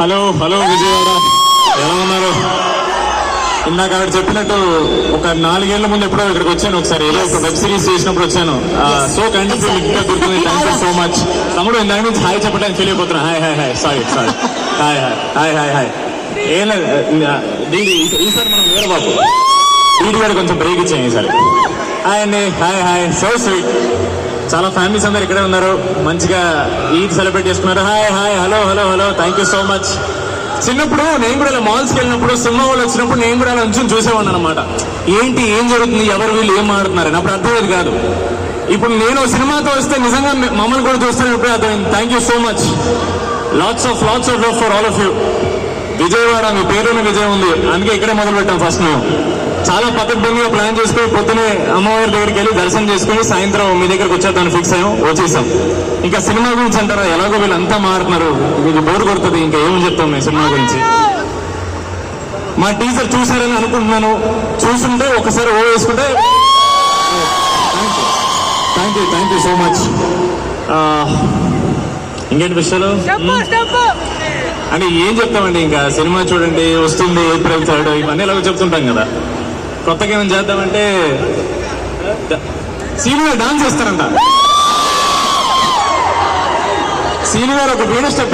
Hello hello Vijayawada, ఎలా ఉన్నారు? ఇందాక ఆవిడ చెప్పినట్టు ఒక 4 ఏళ్ల ముందు ఎప్పుడో ఇక్కడికి వచ్చాను ఒకసారి, ఏదో ఒక వెబ్ సిరీస్ చేసినప్పుడు వచ్చాను. సో కైండ్ ఆఫ్ ఇంకా గుర్తుంది. థ్యాంక్ యూ సో మచ్ తమ్ముడు. ఇందాక నుంచి హాయ్ చెప్పడానికి తెలియపోతున్నా. Hi hi hi, sorry sorry, hi hi hi hi hi. ఏం లేదు, ఈసారి మనం వేరే బాబు డీడీ గారు కొంచెం బ్రేక్ ఇచ్చాం ఈసారి. హాయ్ అండి, హాయ్ హాయ్, సో స్వీట్. చాలా ఫ్యామిలీస్ అందరు ఇక్కడే ఉన్నారు, మంచిగా ఈద్ సెలబ్రేట్ చేసుకున్నారు. Hi hi, hello hello hello, thank you so much. చిన్నప్పుడు నేను కూడా ఇలా మాల్స్కి వెళ్ళినప్పుడు సినిమా వాళ్ళు వచ్చినప్పుడు నేను కూడా అలా నుంచి చూసేవాడిని అనమాట. ఏంటి ఏం జరుగుతుంది, ఎవరు వీళ్ళు ఏం ఆడుతున్నారు అప్పుడు అర్థమయ్యేది కాదు. ఇప్పుడు నేను సినిమాతో వస్తే నిజంగా మమ్మల్ని కూడా చూస్తాను ఇప్పుడే అర్థమైంది. Thank you so much. Lots of love for all of you. Vijayawada, మీ పేరున్న విజయం ఉంది, అందుకే ఇక్కడే మొదలు పెట్టాం ఫస్ట్. మేము చాలా పద్ధతిగా ప్లాన్ చేసుకుని పొద్దునే అమ్మవారి దగ్గరికి వెళ్ళి దర్శనం చేసుకుని సాయంత్రం మీ దగ్గరకు వచ్చేద్దామని ఫిక్స్ అయ్యాం, వచ్చేసాం. ఇంకా సినిమా గురించి అంటారా, ఎలాగో వీళ్ళు అంతా మారుతున్నారు, మీకు బోర్ కొడుతుంది, ఇంకా ఏమని చెప్తాం మేము సినిమా గురించి. మా టీచర్ చూసారని అనుకుంటున్నాను, చూస్తుంటే ఒకసారి ఓ వేసుకుంటే. Thank you so much. ఇంకేంటి విషయాలు అంటే ఏం చెప్తామండి, ఇంకా సినిమా చూడండి వస్తుంది April 3rd, ఇవన్నీ ఎలాగో చెప్తుంటాం కదా. కొత్తగా ఏమైనా చేద్దామంటే సీను గారు డాన్స్ చేస్తారంట. సీను గారు ఒక వీణ స్టెప్